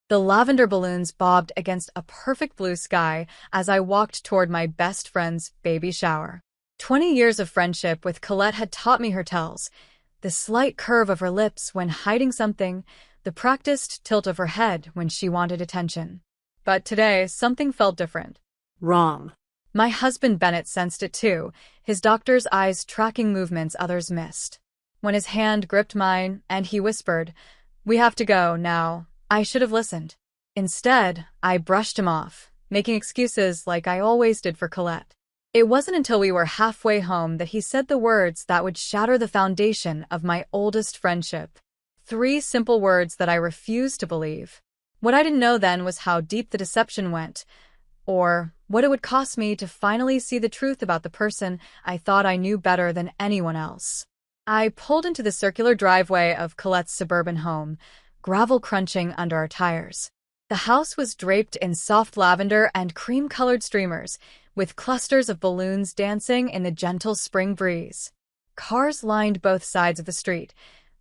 The lavender balloons bobbed against a perfect blue sky as I walked toward my best friend's baby shower. 20 years of friendship with Colette had taught me her tells. The slight curve of her lips when hiding something, the practiced tilt of her head when she wanted attention. But today, something felt different. Wrong. My husband Bennett sensed it too, his doctor's eyes tracking movements others missed. When his hand gripped mine, and he whispered, "We have to go now," I should have listened. Instead, I brushed him off, making excuses like I always did for Colette. It wasn't until we were halfway home that he said the words that would shatter the foundation of my oldest friendship. 3 simple words that I refused to believe. What I didn't know then was how deep the deception went, or what it would cost me to finally see the truth about the person I thought I knew better than anyone else. I pulled into the circular driveway of Colette's suburban home, gravel crunching under our tires. The house was draped in soft lavender and cream-colored streamers, with clusters of balloons dancing in the gentle spring breeze. Cars lined both sides of the street,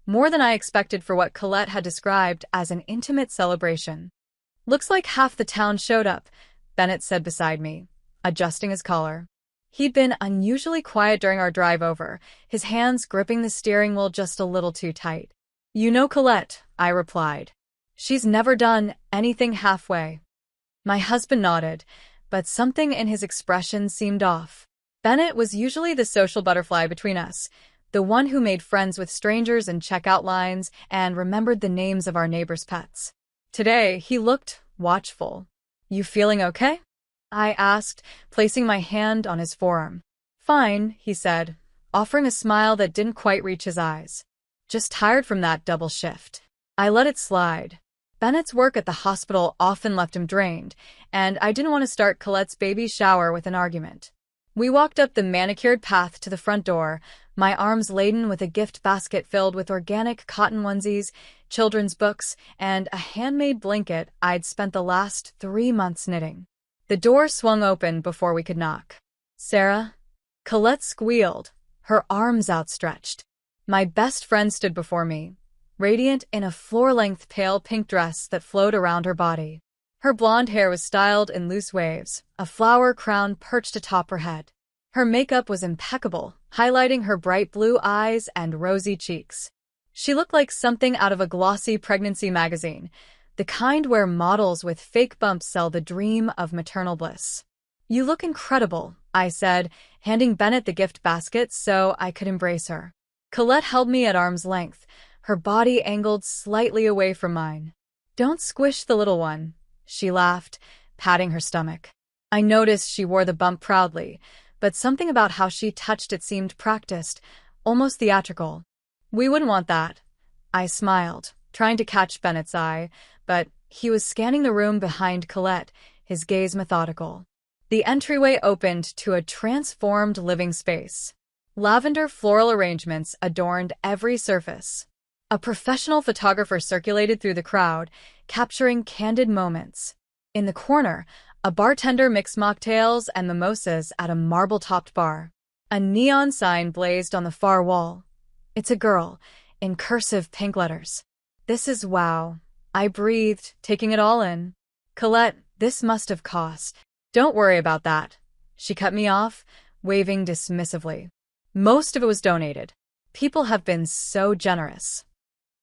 more than I expected for what Colette had described as an intimate celebration. "Looks like half the town showed up," Bennett said beside me, adjusting his collar. He'd been unusually quiet during our drive over, his hands gripping the steering wheel just a little too tight. "You know Colette," I replied. "She's never done anything halfway." My husband nodded, but something in his expression seemed off. Bennett was usually the social butterfly between us, the one who made friends with strangers in checkout lines and remembered the names of our neighbors' pets. Today, he looked watchful. "You feeling okay?" I asked, placing my hand on his forearm. "Fine," he said, offering a smile that didn't quite reach his eyes. "Just tired from that double shift." I let it slide. Bennett's work at the hospital often left him drained, and I didn't want to start Colette's baby shower with an argument. We walked up the manicured path to the front door, my arms laden with a gift basket filled with organic cotton onesies, children's books, and a handmade blanket I'd spent the last 3 months knitting. The door swung open before we could knock. "Sarah?" Colette squealed, her arms outstretched. My best friend stood before me, radiant in a floor-length pale pink dress that flowed around her body. Her blonde hair was styled in loose waves, a flower crown perched atop her head. Her makeup was impeccable, highlighting her bright blue eyes and rosy cheeks. She looked like something out of a glossy pregnancy magazine, the kind where models with fake bumps sell the dream of maternal bliss. "You look incredible," I said, handing Bennett the gift basket so I could embrace her. Colette held me at arm's length, her body angled slightly away from mine. "Don't squish the little one," she laughed, patting her stomach. I noticed she wore the bump proudly, but something about how she touched it seemed practiced, almost theatrical. "We wouldn't want that." I smiled, trying to catch Bennett's eye, but he was scanning the room behind Colette, his gaze methodical. The entryway opened to a transformed living space. Lavender floral arrangements adorned every surface. A professional photographer circulated through the crowd, capturing candid moments. In the corner, a bartender mixed mocktails and mimosas at a marble-topped bar. A neon sign blazed on the far wall. "It's a girl," in cursive pink letters. "This is wow." I breathed, taking it all in. "Colette, this must have cost." "Don't worry about that." She cut me off, waving dismissively. "Most of it was donated. People have been so generous."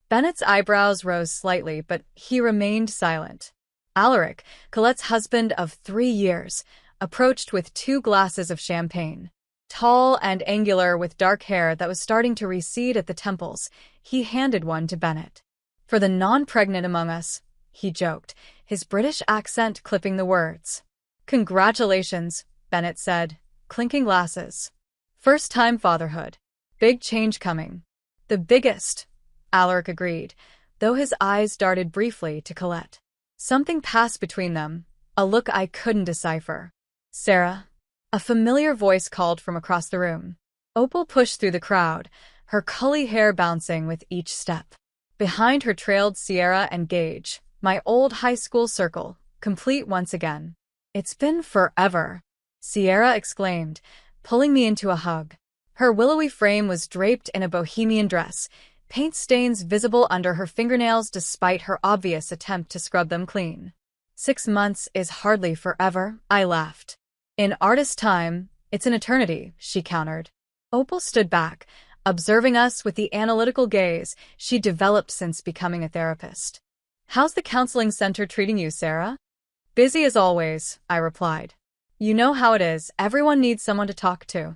Bennett's eyebrows rose slightly, but he remained silent. Alaric, Colette's husband of 3 years, approached with 2 glasses of champagne. Tall and angular with dark hair that was starting to recede at the temples, he handed one to Bennett. "For the non-pregnant among us," he joked, his British accent clipping the words. "Congratulations," Bennett said, clinking glasses. "First-time fatherhood. Big change coming." "The biggest," Alaric agreed, though his eyes darted briefly to Colette. Something passed between them, a look I couldn't decipher. "Sarah?" A familiar voice called from across the room. Opal pushed through the crowd, her curly hair bouncing with each step. Behind her trailed Sierra and Gage, my old high school circle, complete once again. "It's been forever," Sierra exclaimed, pulling me into a hug. Her willowy frame was draped in a bohemian dress, paint stains visible under her fingernails despite her obvious attempt to scrub them clean. 6 months is hardly forever, I laughed. In artist time, it's an eternity, she countered. Opal stood back, observing us with the analytical gaze she developed since becoming a therapist. How's the counseling center treating you, Sarah? Busy as always, I replied. You know how it is, everyone needs someone to talk to.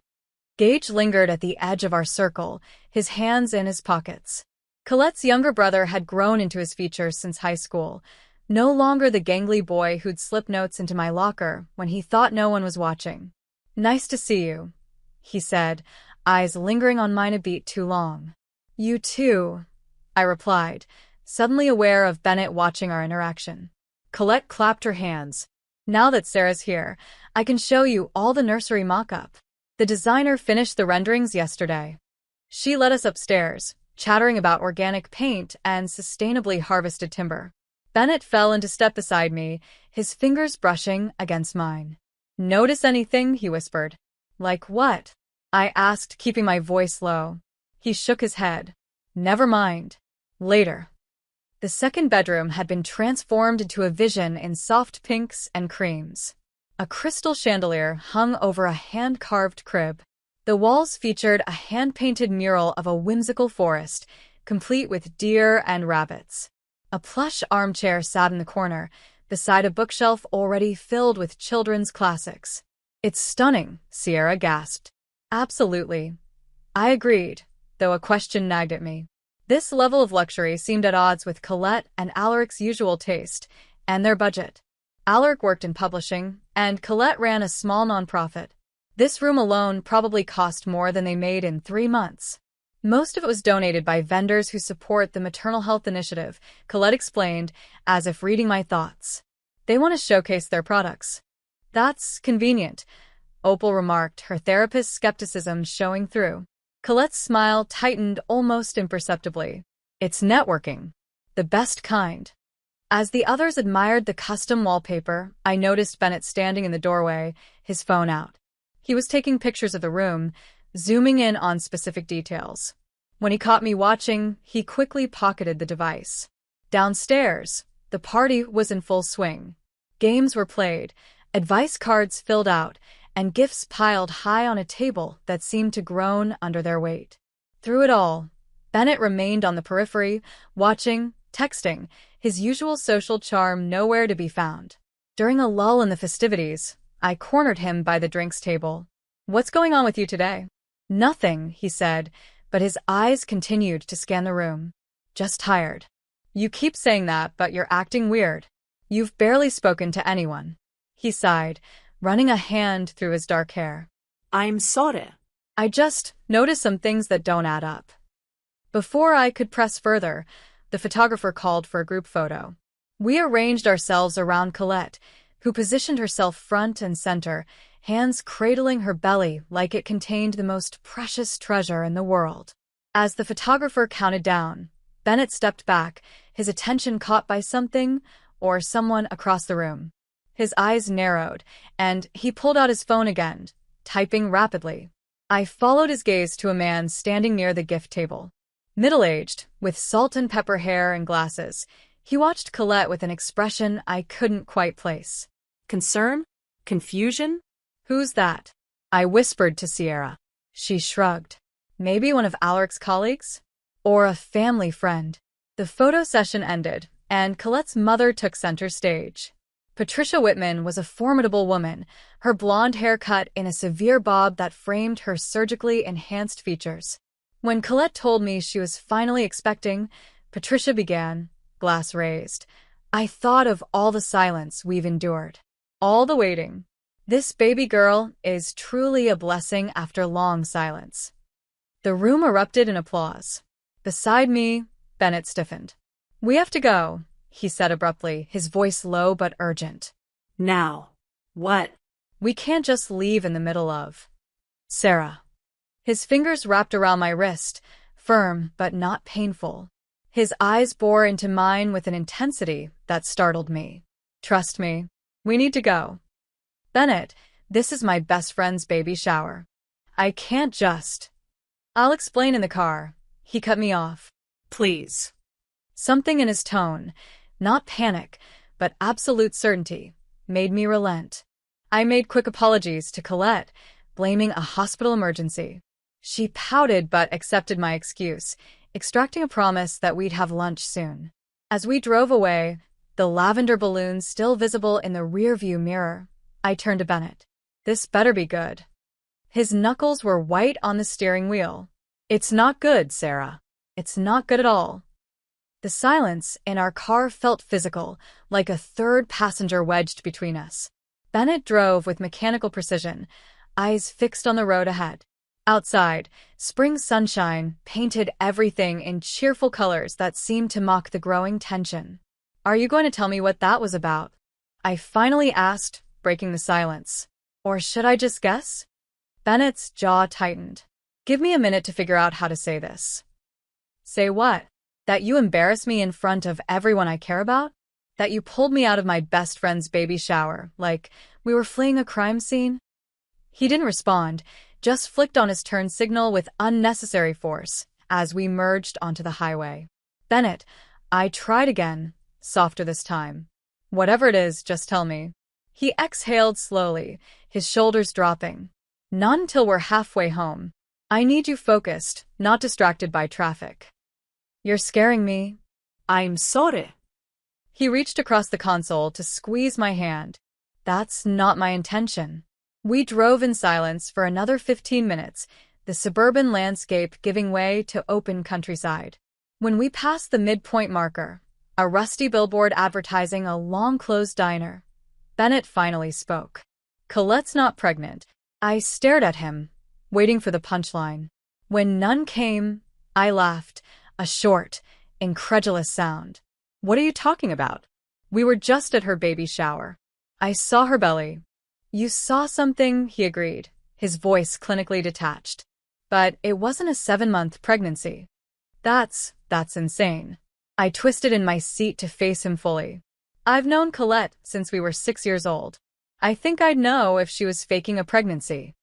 Gage lingered at the edge of our circle, his hands in his pockets. Colette's younger brother had grown into his features since high school, no longer the gangly boy who'd slip notes into my locker when he thought no one was watching. Nice to see you, he said, eyes lingering on mine a beat too long. You too, I replied, suddenly aware of Bennett watching our interaction. Colette clapped her hands. Now that Sarah's here, I can show you all the nursery mock-up. The designer finished the renderings yesterday. She led us upstairs, chattering about organic paint and sustainably harvested timber. Bennett fell into step beside me, his fingers brushing against mine. Notice anything? He whispered. Like what? I asked, keeping my voice low. He shook his head. Never mind. Later. The second bedroom had been transformed into a vision in soft pinks and creams. A crystal chandelier hung over a hand-carved crib. The walls featured a hand-painted mural of a whimsical forest, complete with deer and rabbits. A plush armchair sat in the corner, beside a bookshelf already filled with children's classics. It's stunning, Sierra gasped. Absolutely. I agreed, though a question nagged at me. This level of luxury seemed at odds with Colette and Alaric's usual taste, and their budget. Alaric worked in publishing, and Colette ran a small nonprofit. This room alone probably cost more than they made in 3 months. Most of it was donated by vendors who support the Maternal Health Initiative, Colette explained, as if reading my thoughts. They want to showcase their products. That's convenient, Opal remarked, her therapist's skepticism showing through. Colette's smile tightened almost imperceptibly. It's networking. The best kind. As the others admired the custom wallpaper, I noticed Bennett standing in the doorway, his phone out. He was taking pictures of the room, zooming in on specific details. When he caught me watching, he quickly pocketed the device. Downstairs, the party was in full swing. Games were played, advice cards filled out, and gifts piled high on a table that seemed to groan under their weight. Through it all, Bennett remained on the periphery, watching, texting, his usual social charm nowhere to be found. During a lull in the festivities, I cornered him by the drinks table. What's going on with you today? Nothing, he said, but his eyes continued to scan the room. Just tired. You keep saying that, but you're acting weird. You've barely spoken to anyone. He sighed, running a hand through his dark hair. I'm sorry. I just noticed some things that don't add up. Before I could press further, the photographer called for a group photo. We arranged ourselves around Colette, who positioned herself front and center, hands cradling her belly like it contained the most precious treasure in the world. As the photographer counted down, Bennett stepped back, his attention caught by something or someone across the room. His eyes narrowed, and he pulled out his phone again, typing rapidly. I followed his gaze to a man standing near the gift table. Middle-aged, with salt and pepper hair and glasses, he watched Colette with an expression I couldn't quite place. Concern? Confusion? Who's that? I whispered to Sierra. She shrugged. Maybe one of Alaric's colleagues? Or a family friend. The photo session ended, and Colette's mother took center stage. Patricia Whitman was a formidable woman, her blonde hair cut in a severe bob that framed her surgically enhanced features. When Colette told me she was finally expecting, Patricia began, glass raised. I thought of all the silence we've endured. All the waiting. This baby girl is truly a blessing after long silence. The room erupted in applause. Beside me, Bennett stiffened. We have to go, he said abruptly, his voice low but urgent. Now. What? We can't just leave in the middle of. Sarah. His fingers wrapped around my wrist, firm but not painful. His eyes bore into mine with an intensity that startled me. Trust me, we need to go. Bennett, this is my best friend's baby shower. I can't just. I'll explain in the car. He cut me off. Please. Something in his tone, not panic, but absolute certainty, made me relent. I made quick apologies to Colette, blaming a hospital emergency. She pouted but accepted my excuse, extracting a promise that we'd have lunch soon. As we drove away, the lavender balloon still visible in the rearview mirror, I turned to Bennett. This better be good. His knuckles were white on the steering wheel. It's not good, Sarah. It's not good at all. The silence in our car felt physical, like a third passenger wedged between us. Bennett drove with mechanical precision, eyes fixed on the road ahead. Outside, spring sunshine painted everything in cheerful colors that seemed to mock the growing tension. Are you going to tell me what that was about? I finally asked, breaking the silence. Or should I just guess? Bennett's jaw tightened. Give me a minute to figure out how to say this. Say what? That you embarrass me in front of everyone I care about? That you pulled me out of my best friend's baby shower, like we were fleeing a crime scene? He didn't respond, just flicked on his turn signal with unnecessary force as we merged onto the highway. Bennett, I tried again, softer this time. Whatever it is, just tell me. He exhaled slowly, his shoulders dropping. Not until we're halfway home. I need you focused, not distracted by traffic. You're scaring me. I'm sorry. He reached across the console to squeeze my hand. That's not my intention. We drove in silence for another 15 minutes, the suburban landscape giving way to open countryside. When we passed the midpoint marker, a rusty billboard advertising a long-closed diner, Bennett finally spoke. Colette's not pregnant. I stared at him, waiting for the punchline. When none came, I laughed, a short, incredulous sound. What are you talking about? We were just at her baby shower. I saw her belly. You saw something, he agreed, his voice clinically detached. But it wasn't a 7-month pregnancy. That's insane. I twisted in my seat to face him fully. I've known Colette since we were 6 years old. I think I'd know if she was faking a pregnancy.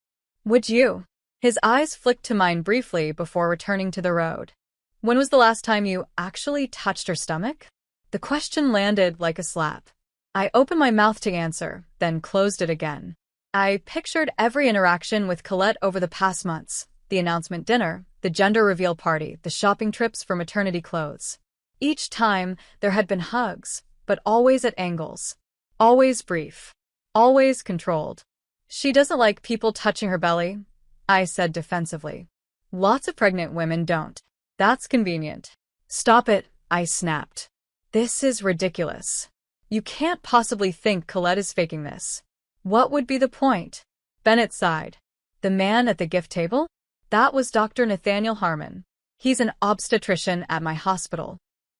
Would you? His eyes flicked to mine briefly before returning to the road. When was the last time you actually touched her stomach? The question landed like a slap. I opened my mouth to answer, then closed it again. I pictured every interaction with Colette over the past months, the announcement dinner, the gender reveal party, the shopping trips for maternity clothes. Each time, there had been hugs, but always at angles. Always brief. Always controlled. She doesn't like people touching her belly, I said defensively. Lots of pregnant women don't. That's convenient. Stop it, I snapped. This is ridiculous. You can't possibly think Colette is faking this. What would be the point? Bennett sighed. The man at the gift table? That was Dr. Nathaniel Harmon. He's an obstetrician at my hospital.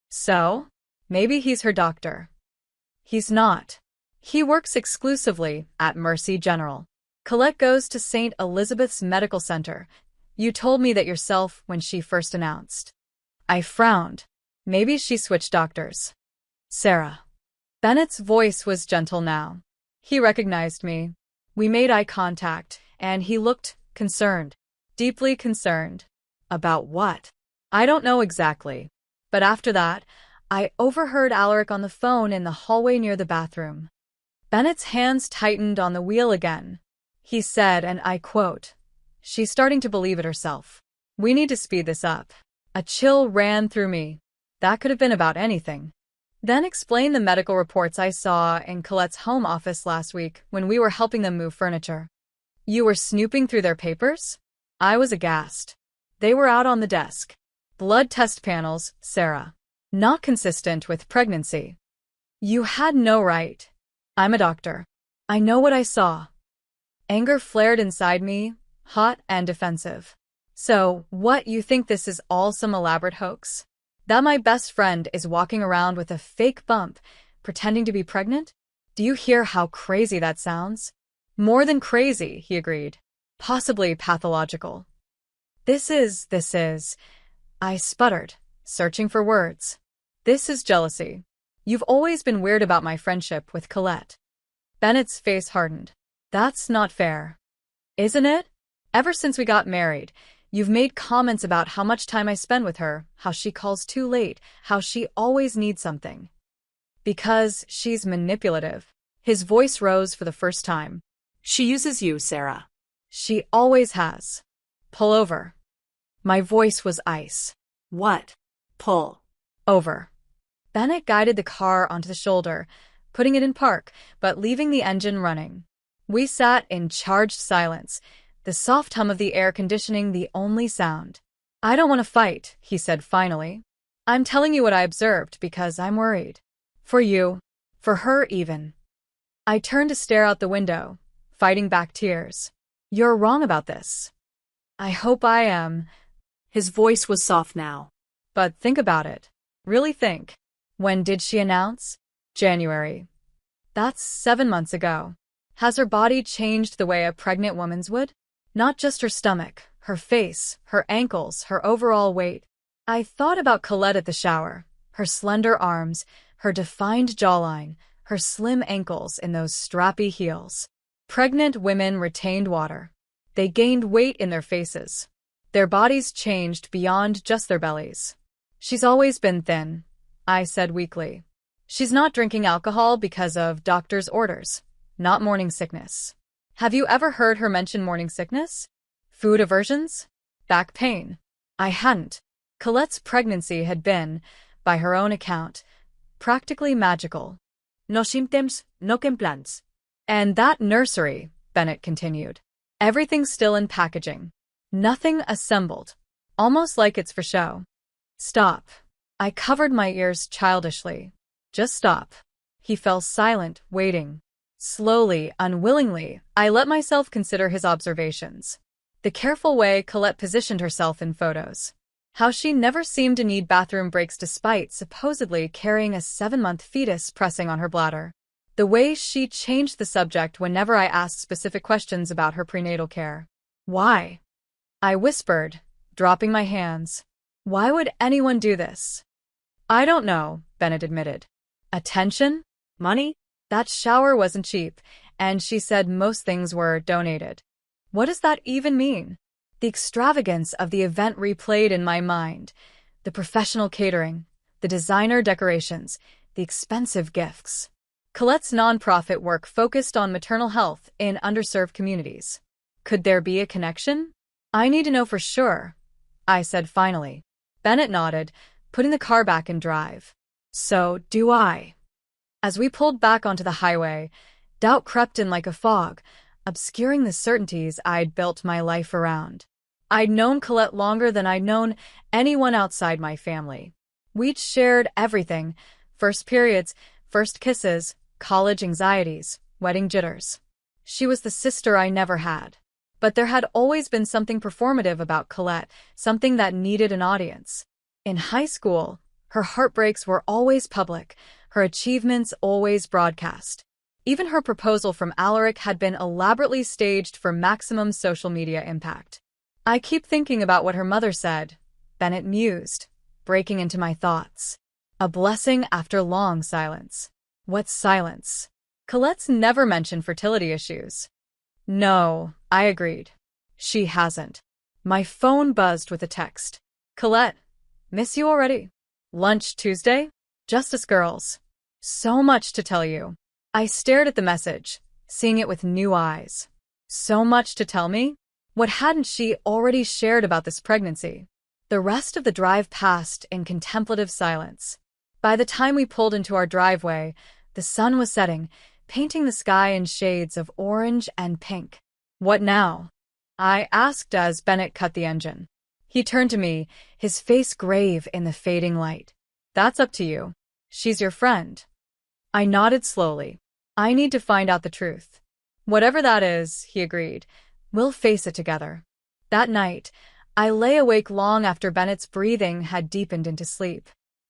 So? Maybe he's her doctor. He's not. He works exclusively at Mercy General. Colette goes to St. Elizabeth's Medical Center. You told me that yourself when she first announced. I frowned. Maybe she switched doctors. Sarah. Bennett's voice was gentle now. He recognized me. We made eye contact, and he looked concerned. Deeply concerned. About what? I don't know exactly. But after that, I overheard Alaric on the phone in the hallway near the bathroom. Bennett's hands tightened on the wheel again. He said, and I quote, "She's starting to believe it herself. We need to speed this up." A chill ran through me. That could have been about anything. Then explain the medical reports I saw in Colette's home office last week when we were helping them move furniture. You were snooping through their papers? I was aghast. They were out on the desk. Blood test panels, Sarah. Not consistent with pregnancy. You had no right. I'm a doctor. I know what I saw. Anger flared inside me, hot and defensive. So, what, you think this is all some elaborate hoax? That my best friend is walking around with a fake bump, pretending to be pregnant? Do you hear how crazy that sounds? More than crazy, he agreed. Possibly pathological. This is, I sputtered, searching for words. This is jealousy. You've always been weird about my friendship with Colette. Bennett's face hardened. That's not fair. Isn't it? Ever since we got married, You've made comments about how much time I spend with her, how she calls too late, how she always needs something. Because she's manipulative. His voice rose for the first time. She uses you, Sarah. She always has. Pull over. My voice was ice. What? Pull. Over. Bennett guided the car onto the shoulder, putting it in park, but leaving the engine running. We sat in charged silence, the soft hum of the air conditioning the only sound. I don't want to fight, he said finally. I'm telling you what I observed because I'm worried. For you. For her even. I turned to stare out the window, fighting back tears. You're wrong about this. I hope I am. His voice was soft now. But think about it. Really think. When did she announce? January. That's 7 months ago. Has her body changed the way a pregnant woman's would? Not just her stomach, her face, her ankles, her overall weight. I thought about Colette at the shower, her slender arms, her defined jawline, her slim ankles in those strappy heels. Pregnant women retained water. They gained weight in their faces. Their bodies changed beyond just their bellies. She's always been thin, I said weakly. She's not drinking alcohol because of doctor's orders, not morning sickness. Have you ever heard her mention morning sickness? Food aversions? Back pain? I hadn't. Colette's pregnancy had been, by her own account, practically magical. No symptoms, no complaints. And that nursery, Bennett continued. Everything's still in packaging. Nothing assembled. Almost like it's for show. Stop. I covered my ears childishly. Just stop. He fell silent, waiting. Slowly, unwillingly, I let myself consider his observations. The careful way Colette positioned herself in photos. How she never seemed to need bathroom breaks despite supposedly carrying a 7-month fetus pressing on her bladder. The way she changed the subject whenever I asked specific questions about her prenatal care. Why? I whispered, dropping my hands. Why would anyone do this? I don't know, Bennett admitted. Attention? Money? That shower wasn't cheap, and she said most things were donated. What does that even mean? The extravagance of the event replayed in my mind. The professional catering, the designer decorations, the expensive gifts. Colette's nonprofit work focused on maternal health in underserved communities. Could there be a connection? I need to know for sure, I said finally. Bennett nodded, putting the car back in drive. So do I. As we pulled back onto the highway, doubt crept in like a fog, obscuring the certainties I'd built my life around. I'd known Colette longer than I'd known anyone outside my family. We'd shared everything: first periods, first kisses, college anxieties, wedding jitters. She was the sister I never had. But there had always been something performative about Colette, something that needed an audience. In high school, her heartbreaks were always public, her achievements always broadcast. Even her proposal from Alaric had been elaborately staged for maximum social media impact. I keep thinking about what her mother said, Bennett mused, breaking into my thoughts. A blessing after long silence. What silence? Colette's never mentioned fertility issues. No, I agreed. She hasn't. My phone buzzed with a text. Colette, miss you already. Lunch Tuesday? Justice Girls. So much to tell you. I stared at the message, seeing it with new eyes. So much to tell me? What hadn't she already shared about this pregnancy? The rest of the drive passed in contemplative silence. By the time we pulled into our driveway, the sun was setting, painting the sky in shades of orange and pink. What now? I asked as Bennett cut the engine. He turned to me, his face grave in the fading light. That's up to you. She's your friend. I nodded slowly. I need to find out the truth. Whatever that is, he agreed. We'll face it together. That night, I lay awake long after Bennett's breathing had deepened into sleep.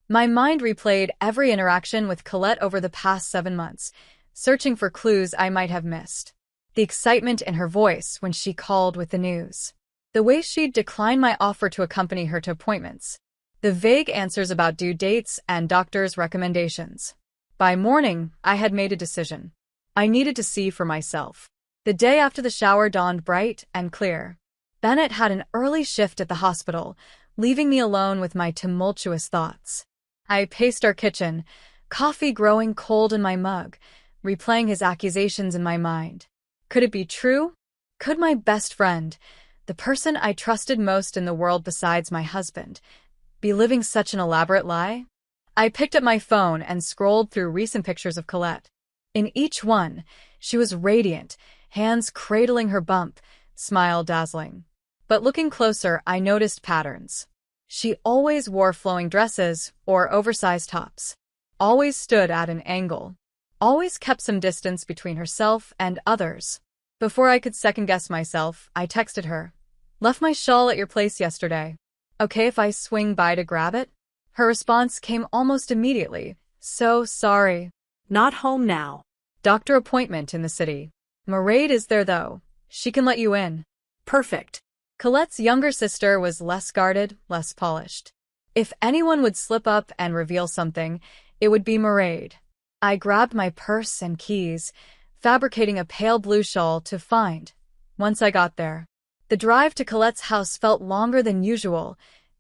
My mind replayed every interaction with Colette over the past 7 months, searching for clues I might have missed. The excitement in her voice when she called with the news. The way she'd declined my offer to accompany her to appointments. The vague answers about due dates and doctors' recommendations. By morning, I had made a decision. I needed to see for myself. The day after the shower dawned bright and clear. Bennett had an early shift at the hospital, leaving me alone with my tumultuous thoughts. I paced our kitchen, coffee growing cold in my mug, replaying his accusations in my mind. Could it be true? Could my best friend, the person I trusted most in the world besides my husband, be living such an elaborate lie? I picked up my phone and scrolled through recent pictures of Colette. In each one, she was radiant, hands cradling her bump, smile dazzling. But looking closer, I noticed patterns. She always wore flowing dresses or oversized tops, always stood at an angle, always kept some distance between herself and others. Before I could second-guess myself, I texted her. Left my shawl at your place yesterday. Okay if I swing by to grab it? Her response came almost immediately. So sorry. Not home now. Doctor appointment in the city. Mairead is there though. She can let you in. Perfect. Colette's younger sister was less guarded, less polished. If anyone would slip up and reveal something, it would be Mairead. I grabbed my purse and keys, fabricating a pale blue shawl to find. Once I got there, the drive to Colette's house felt longer than usual,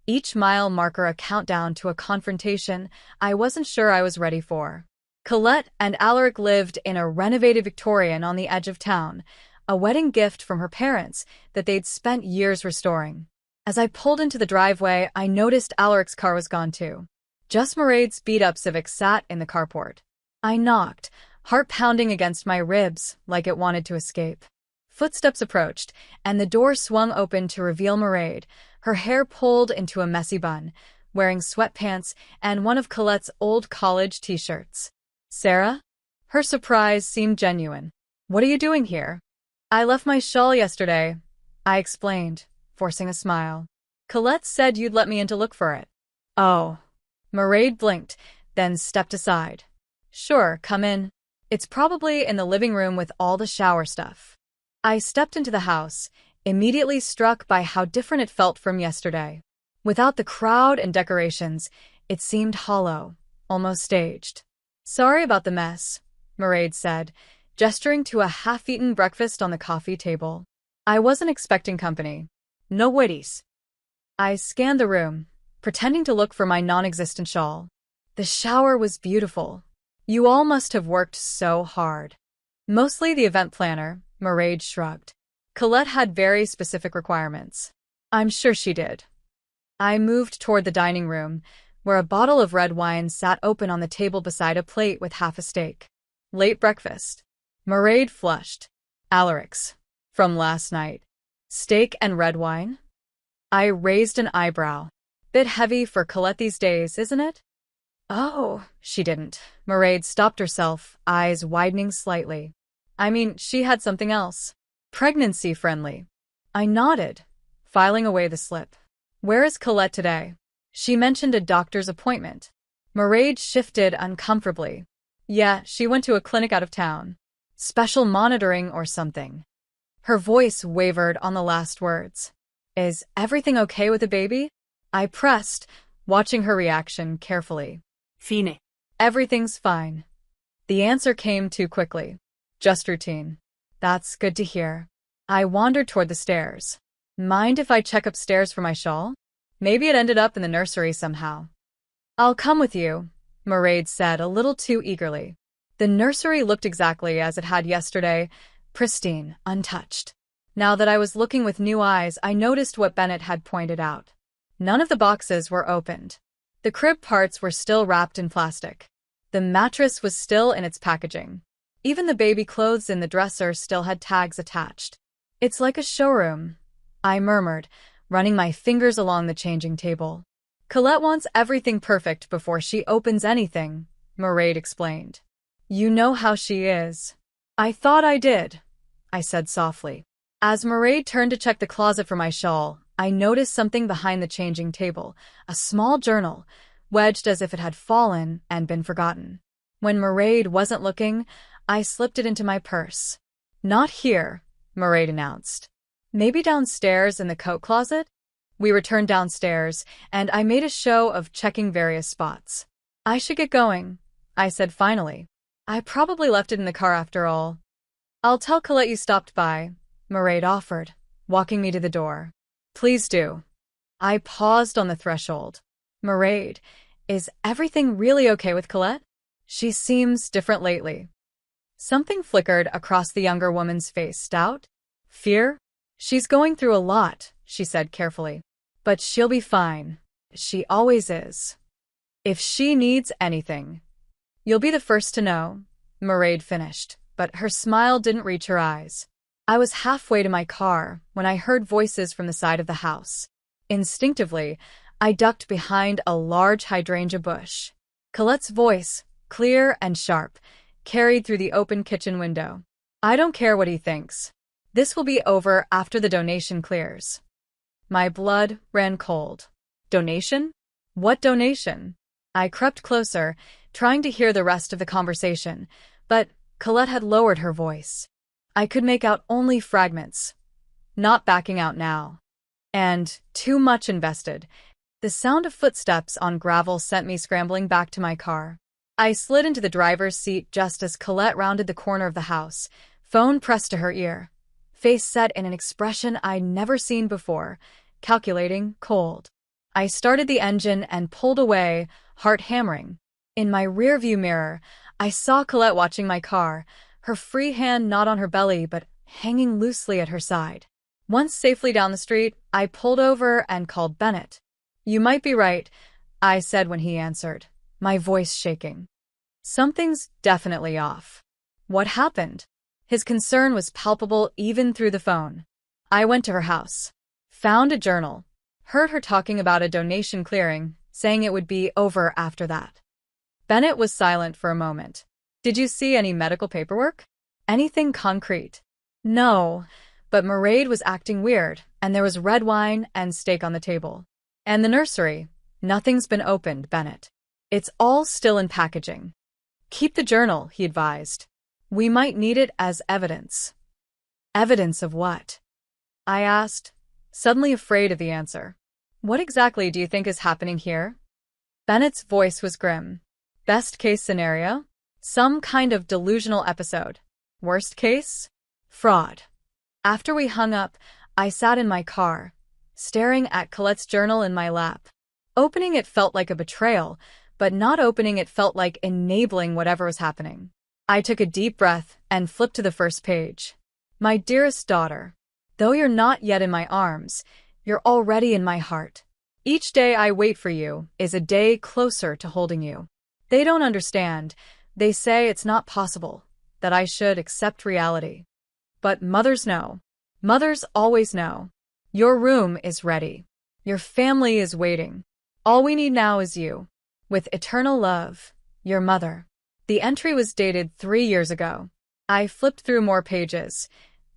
each mile marker a countdown to a confrontation I wasn't sure I was ready for. Colette and Alaric lived in a renovated Victorian on the edge of town, a wedding gift from her parents that they'd spent years restoring. As I pulled into the driveway, I noticed Alaric's car was gone too. Just Mairead's beat-up Civic sat in the carport. I knocked, heart pounding against my ribs like it wanted to escape. Footsteps approached, and the door swung open to reveal Mairead, her hair pulled into a messy bun, wearing sweatpants and one of Colette's old college t-shirts. Sarah? Her surprise seemed genuine. What are you doing here? I left my shawl yesterday, I explained, forcing a smile. Colette said you'd let me in to look for it. Oh. Mairead blinked, then stepped aside. Sure, come in. It's probably in the living room with all the shower stuff. I stepped into the house, immediately struck by how different it felt from yesterday. Without the crowd and decorations, it seemed hollow, almost staged. Sorry about the mess, Mairead said, gesturing to a half-eaten breakfast on the coffee table. I wasn't expecting company. No worries. I scanned the room, pretending to look for my non-existent shawl. The shower was beautiful. You all must have worked so hard. Mostly the event planner, Mairead shrugged. Colette had very specific requirements. I'm sure she did. I moved toward the dining room, where a bottle of red wine sat open on the table beside a plate with half a steak. Late breakfast. Mairead flushed. Alaric's. From last night. Steak and red wine? I raised an eyebrow. Bit heavy for Colette these days, isn't it? Oh, she didn't. Mairead stopped herself, eyes widening slightly. I mean, she had something else. Pregnancy-friendly. I nodded, filing away the slip. Where is Colette today? She mentioned a doctor's appointment. Mairead shifted uncomfortably. Yeah, she went to a clinic out of town. Special monitoring or something. Her voice wavered on the last words. Is everything okay with the baby? I pressed, watching her reaction carefully. Fine. Everything's fine. The answer came too quickly. Just routine. That's good to hear. I wandered toward the stairs. Mind if I check upstairs for my shawl? Maybe it ended up in the nursery somehow. I'll come with you, Mairead said a little too eagerly. The nursery looked exactly as it had yesterday, pristine, untouched. Now that I was looking with new eyes, I noticed what Bennett had pointed out. None of the boxes were opened. The crib parts were still wrapped in plastic. The mattress was still in its packaging. Even the baby clothes in the dresser still had tags attached. It's like a showroom, I murmured, running my fingers along the changing table. Colette wants everything perfect before she opens anything, Mairead explained. You know how she is. I thought I did, I said softly. As Mairead turned to check the closet for my shawl, I noticed something behind the changing table, a small journal, wedged as if it had fallen and been forgotten. When Mairead wasn't looking, I slipped it into my purse. Not here, Mairead announced. Maybe downstairs in the coat closet? We returned downstairs, and I made a show of checking various spots. I should get going, I said finally. I probably left it in the car after all. I'll tell Colette you stopped by, Mairead offered, walking me to the door. Please do. I paused on the threshold. Mairead, is everything really okay with Colette? She seems different lately. Something flickered across the younger woman's face. Doubt? Fear? She's going through a lot, she said carefully. But she'll be fine. She always is. If she needs anything, you'll be the first to know, Mairead finished, but her smile didn't reach her eyes. I was halfway to my car when I heard voices from the side of the house. Instinctively, I ducked behind a large hydrangea bush. Colette's voice, clear and sharp, carried through the open kitchen window. I don't care what he thinks. This will be over after the donation clears. My blood ran cold. Donation? What donation? I crept closer, trying to hear the rest of the conversation, but Colette had lowered her voice. I could make out only fragments. Not backing out now. And too much invested. The sound of footsteps on gravel sent me scrambling back to my car. I slid into the driver's seat just as Colette rounded the corner of the house, phone pressed to her ear. Face set in an expression I'd never seen before, calculating, cold. I started the engine and pulled away, heart hammering. In my rearview mirror, I saw Colette watching my car, her free hand not on her belly but hanging loosely at her side. Once safely down the street, I pulled over and called Bennett. You might be right, I said when he answered, my voice shaking. Something's definitely off. What happened? His concern was palpable even through the phone. I went to her house. Found a journal. Heard her talking about a donation clearing, saying it would be over after that. Bennett was silent for a moment. Did you see any medical paperwork? Anything concrete? No, but Mairead was acting weird, and there was red wine and steak on the table. And the nursery. Nothing's been opened, Bennett. It's all still in packaging. Keep the journal, he advised. We might need it as evidence. Evidence of what? I asked, suddenly afraid of the answer. What exactly do you think is happening here? Bennett's voice was grim. Best case scenario? Some kind of delusional episode. Worst case? Fraud. After we hung up, I sat in my car, staring at Colette's journal in my lap. Opening it felt like a betrayal, but not opening it felt like enabling whatever was happening. I took a deep breath and flipped to the first page. My dearest daughter, though you're not yet in my arms, you're already in my heart. Each day I wait for you is a day closer to holding you. They don't understand. They say it's not possible, that I should accept reality. But mothers know. Mothers always know. Your room is ready. Your family is waiting. All we need now is you. With eternal love, your mother. The entry was dated 3 years ago. I flipped through more pages,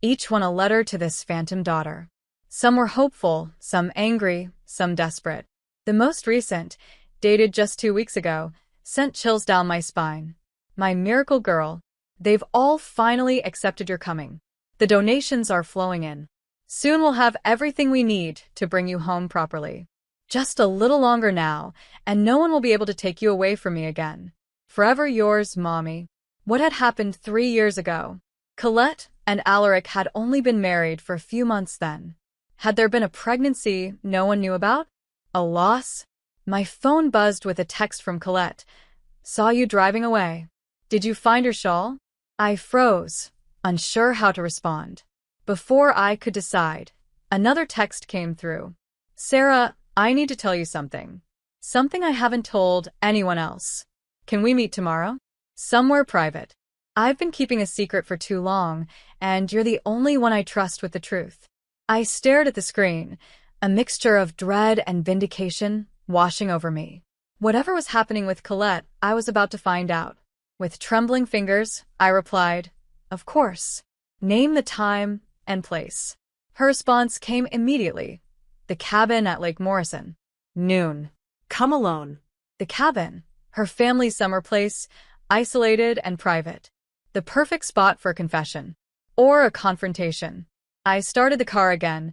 each one a letter to this phantom daughter. Some were hopeful, some angry, some desperate. The most recent, dated just 2 weeks ago, sent chills down my spine. My miracle girl, they've all finally accepted your coming. The donations are flowing in. Soon we'll have everything we need to bring you home properly. Just a little longer now, and no one will be able to take you away from me again. Forever yours, Mommy. What had happened 3 years ago? Colette and Alaric had only been married for a few months then. Had there been a pregnancy no one knew about? A loss? My phone buzzed with a text from Colette. Saw you driving away. Did you find her shawl? I froze, unsure how to respond. Before I could decide, another text came through. Sarah, I need to tell you something. Something I haven't told anyone else. Can we meet tomorrow? Somewhere private. I've been keeping a secret for too long, and you're the only one I trust with the truth. I stared at the screen, a mixture of dread and vindication washing over me. Whatever was happening with Colette, I was about to find out. With trembling fingers, I replied, Of course. Name the time and place. Her response came immediately. The cabin at Lake Morrison. Noon. Come alone. The cabin. Her family's summer place, isolated and private. The perfect spot for a confession. Or a confrontation. I started the car again,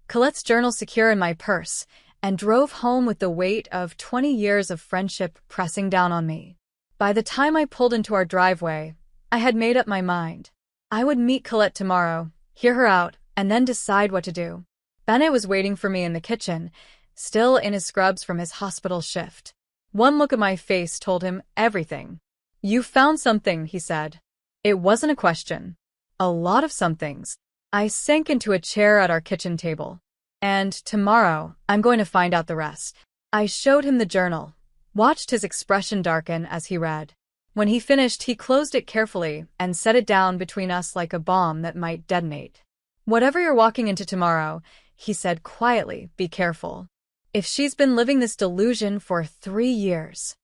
Colette's journal secure in my purse, and drove home with the weight of 20 years of friendship pressing down on me. By the time I pulled into our driveway, I had made up my mind. I would meet Colette tomorrow, hear her out, and then decide what to do. Bennett was waiting for me in the kitchen, still in his scrubs from his hospital shift. One look at my face told him everything. "You found something," he said. It wasn't a question. A lot of somethings. I sank into a chair at our kitchen table. "And tomorrow, I'm going to find out the rest." I showed him the journal, watched his expression darken as he read. When he finished, he closed it carefully and set it down between us like a bomb that might detonate. "Whatever you're walking into tomorrow," he said quietly, "be careful. If she's been living this delusion for 3 years,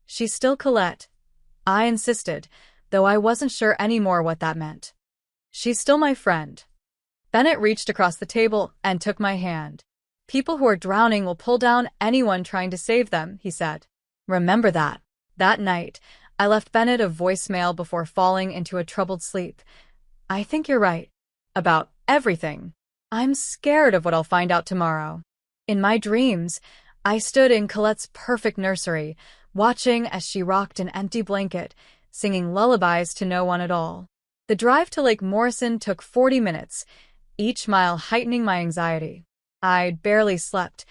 she's still Colette." I insisted, though I wasn't sure anymore what that meant. "She's still my friend." Bennett reached across the table and took my hand. "People who are drowning will pull down anyone trying to save them," he said. "Remember that." That night, I left Bennett a voicemail before falling into a troubled sleep. "I think you're right. About everything. I'm scared of what I'll find out tomorrow." In my dreams, I stood in Colette's perfect nursery, watching as she rocked an empty blanket, singing lullabies to no one at all. The drive to Lake Morrison took 40 minutes, each mile heightening my anxiety. I'd barely slept,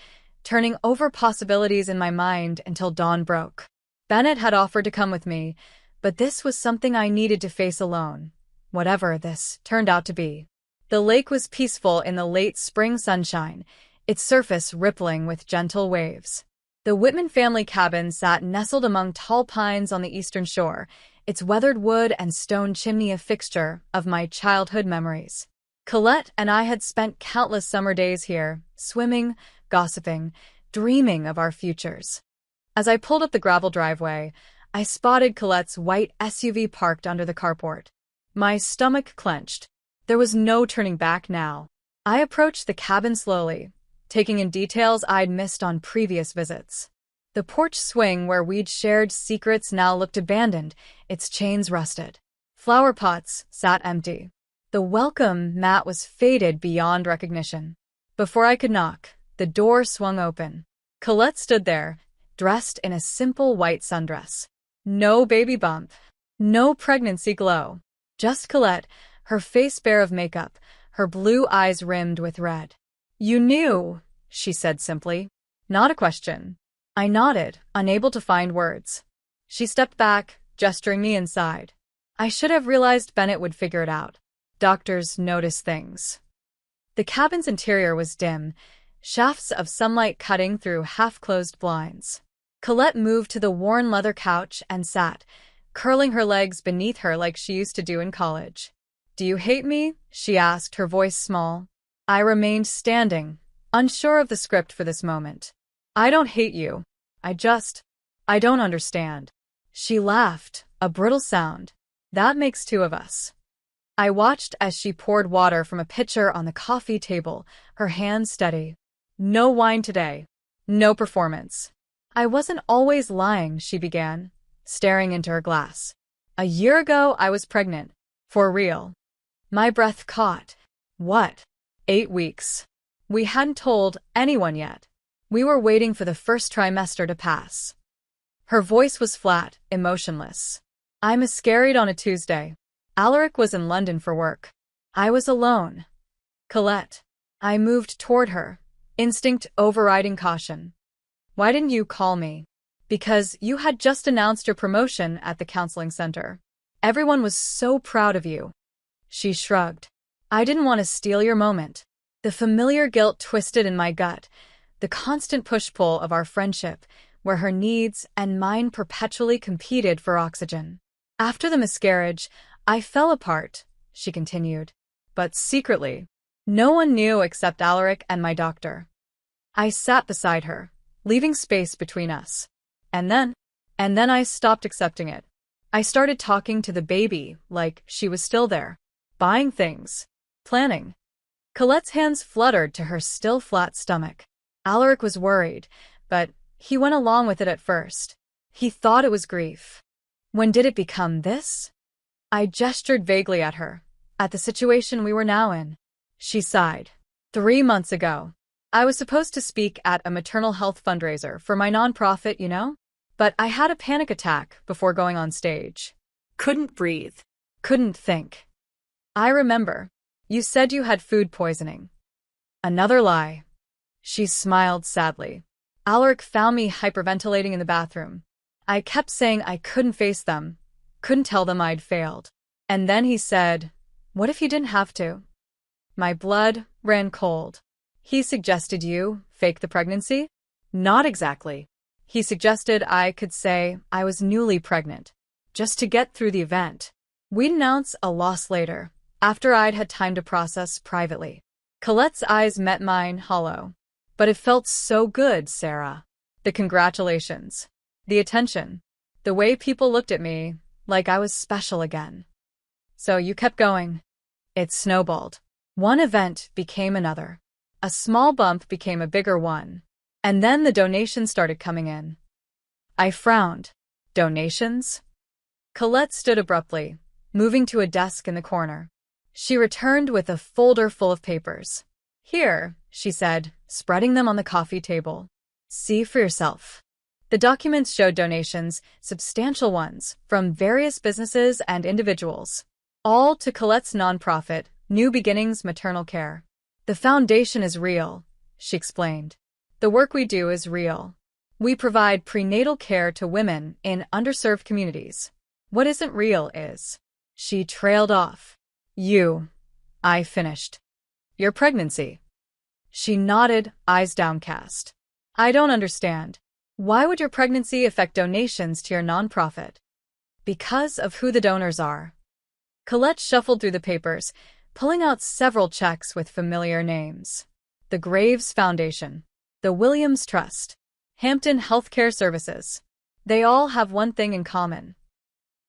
turning over possibilities in my mind until dawn broke. Bennett had offered to come with me, but this was something I needed to face alone, whatever this turned out to be. The lake was peaceful in the late spring sunshine, its surface rippling with gentle waves. The Whitman family cabin sat nestled among tall pines on the eastern shore, its weathered wood and stone chimney a fixture of my childhood memories. Colette and I had spent countless summer days here, swimming, gossiping, dreaming of our futures. As I pulled up the gravel driveway, I spotted Colette's white SUV parked under the carport. My stomach clenched. There was no turning back now. I approached the cabin slowly, taking in details I'd missed on previous visits. The porch swing where we'd shared secrets now looked abandoned, its chains rusted. Flower pots sat empty. The welcome mat was faded beyond recognition. Before I could knock, the door swung open. Colette stood there, dressed in a simple white sundress. No baby bump, no pregnancy glow. Just Colette, her face bare of makeup, her blue eyes rimmed with red. "You knew," she said simply. Not a question. I nodded, unable to find words. She stepped back, gesturing me inside. I should have realized Bennett would figure it out. Doctors notice things. The cabin's interior was dim, shafts of sunlight cutting through half-closed blinds. Colette moved to the worn leather couch and sat, curling her legs beneath her like she used to do in college. "Do you hate me?" she asked, her voice small. I remained standing, unsure of the script for this moment. "I don't hate you. I don't understand." She laughed, a brittle sound. "That makes 2 of us." I watched as she poured water from a pitcher on the coffee table, her hands steady. "No wine today. No performance." "I wasn't always lying," she began, staring into her glass. "A year ago, I was pregnant. For real." My breath caught. "What?" 8 weeks. We hadn't told anyone yet. We were waiting for the first trimester to pass. Her voice was flat, emotionless. "I miscarried on a Tuesday. Alaric was in London for work. I was alone." "Colette." I moved toward her, instinct overriding caution. "Why didn't you call me?" "Because you had just announced your promotion at the counseling center. Everyone was so proud of you." She shrugged. "I didn't want to steal your moment." The familiar guilt twisted in my gut, the constant push-pull of our friendship, where her needs and mine perpetually competed for oxygen. "After the miscarriage, I fell apart," she continued. "But secretly. No one knew except Alaric and my doctor." I sat beside her, leaving space between us. And then I stopped accepting it. I started talking to the baby like she was still there, buying things, planning. Colette's hands fluttered to her still flat stomach. Alaric was worried, but he went along with it at first. He thought it was grief. When did it become this? I gestured vaguely at her, at the situation we were now in. She sighed. 3 months ago. I was supposed to speak at a maternal health fundraiser for my nonprofit, you know? But I had a panic attack before going on stage. Couldn't breathe. Couldn't think. I remember. You said you had food poisoning. Another lie. She smiled sadly. Alaric found me hyperventilating in the bathroom. I kept saying I couldn't face them, couldn't tell them I'd failed. And then he said, "What if you didn't have to?" My blood ran cold. He suggested you fake the pregnancy? Not exactly. He suggested I could say I was newly pregnant, just to get through the event. We'd announce a loss later, after I'd had time to process privately. Colette's eyes met mine, hollow. But it felt so good, Sarah. The congratulations. The attention. The way people looked at me, like I was special again. So you kept going. It snowballed. One event became another. A small bump became a bigger one. And then the donations started coming in. I frowned. Donations? Colette stood abruptly, moving to a desk in the corner. She returned with a folder full of papers. "Here," she said, spreading them on the coffee table. "See for yourself." The documents showed donations, substantial ones, from various businesses and individuals, all to Colette's nonprofit, New Beginnings Maternal Care. "The foundation is real," she explained. "The work we do is real. We provide prenatal care to women in underserved communities. What isn't real is..." She trailed off. I finished. "Your pregnancy." She nodded, eyes downcast. "I don't understand. Why would your pregnancy affect donations to your nonprofit?" "Because of who the donors are." Colette shuffled through the papers, pulling out several checks with familiar names. The Graves Foundation, the Williams Trust, Hampton Healthcare Services. They all have one thing in common.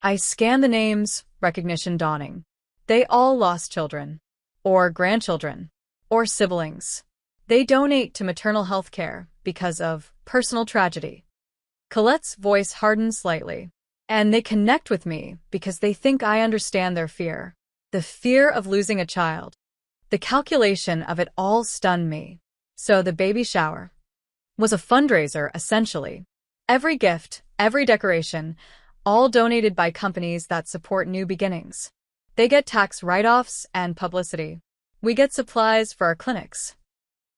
I scanned the names, recognition dawning. They all lost children, or grandchildren, or siblings. They donate to maternal health care because of personal tragedy. Colette's voice hardened slightly. And they connect with me because they think I understand their fear. The fear of losing a child. The calculation of it all stunned me. So the baby shower was a fundraiser, essentially. Every gift, every decoration, all donated by companies that support New Beginnings. They get tax write-offs and publicity. We get supplies for our clinics.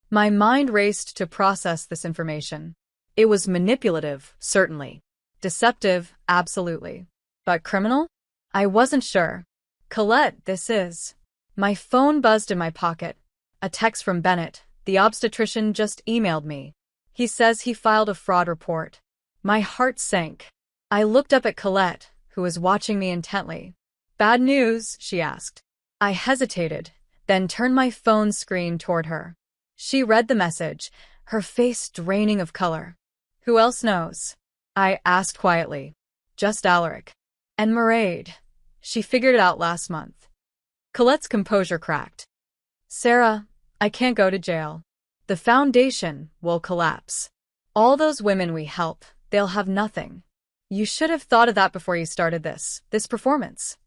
My mind raced to process this information. It was manipulative, certainly. Deceptive, absolutely. But criminal? I wasn't sure. "Colette, this is..." My phone buzzed in my pocket. A text from Bennett. The obstetrician just emailed me. He says he filed a fraud report. My heart sank. I looked up at Colette, who was watching me intently. "Bad news?" she asked. I hesitated, then turned my phone screen toward her. She read the message, her face draining of color. "Who else knows?" I asked quietly. "Just Alaric. And Mairead. She figured it out last month." Colette's composure cracked. "Sarah, I can't go to jail. The foundation will collapse. All those women we help, they'll have nothing. You should have thought of that before you started this performance."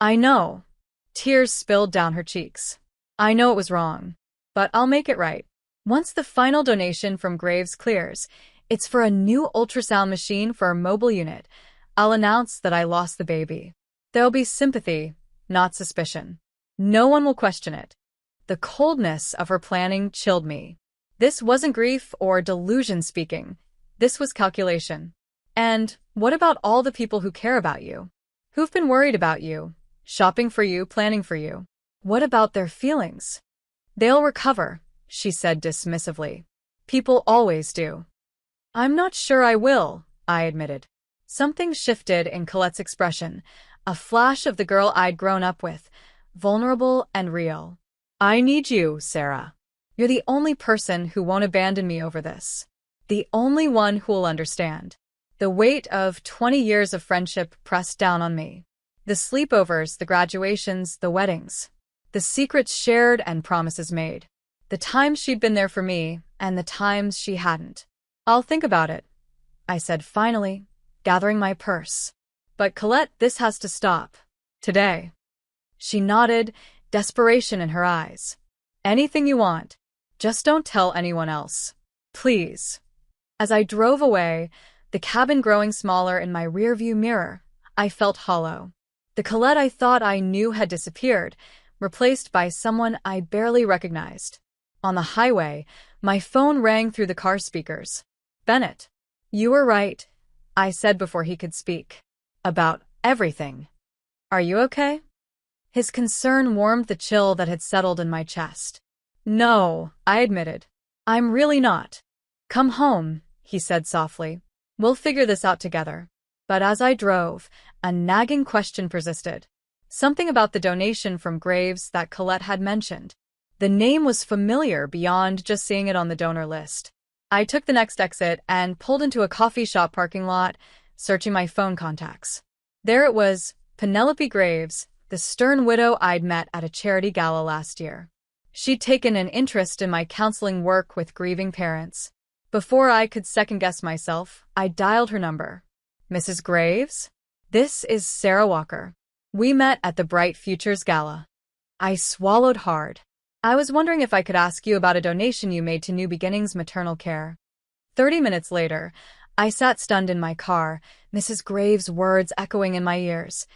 "I know." Tears spilled down her cheeks. "I know it was wrong. But I'll make it right. Once the final donation from Graves clears, it's for a new ultrasound machine for our mobile unit. I'll announce that I lost the baby. There'll be sympathy, not suspicion. No one will question it." The coldness of her planning chilled me. This wasn't grief or delusion speaking. This was calculation. And what about all the people who care about you? Who've been worried about you, shopping for you, planning for you? What about their feelings? "They'll recover," she said dismissively. "People always do." "I'm not sure I will," I admitted. Something shifted in Colette's expression, a flash of the girl I'd grown up with, vulnerable and real. "I need you, Sarah. You're the only person who won't abandon me over this. The only one who'll understand." The weight of 20 years of friendship pressed down on me. The sleepovers, the graduations, the weddings. The secrets shared and promises made. The times she'd been there for me, and the times she hadn't. "I'll think about it," I said finally, gathering my purse. "But Colette, this has to stop. Today." She nodded, desperation in her eyes. "Anything you want. Just don't tell anyone else. Please." As I drove away, the cabin growing smaller in my rearview mirror, I felt hollow. The Colette I thought I knew had disappeared, replaced by someone I barely recognized. On the highway, my phone rang through the car speakers. "Bennett, you were right," I said before he could speak. "About everything. Are you okay?" His concern warmed the chill that had settled in my chest. "No," I admitted. "I'm really not." "Come home," he said softly. "We'll figure this out together." But as I drove, a nagging question persisted. Something about the donation from Graves that Colette had mentioned. The name was familiar beyond just seeing it on the donor list. I took the next exit and pulled into a coffee shop parking lot, searching my phone contacts. There it was, Penelope Graves, the stern widow I'd met at a charity gala last year. She'd taken an interest in my counseling work with grieving parents. Before I could second-guess myself, I dialed her number. "Mrs. Graves? This is Sarah Walker. We met at the Bright Futures Gala." I swallowed hard. "I was wondering if I could ask you about a donation you made to New Beginnings Maternal Care." 30 minutes later, I sat stunned in my car, Mrs. Graves' words echoing in my ears.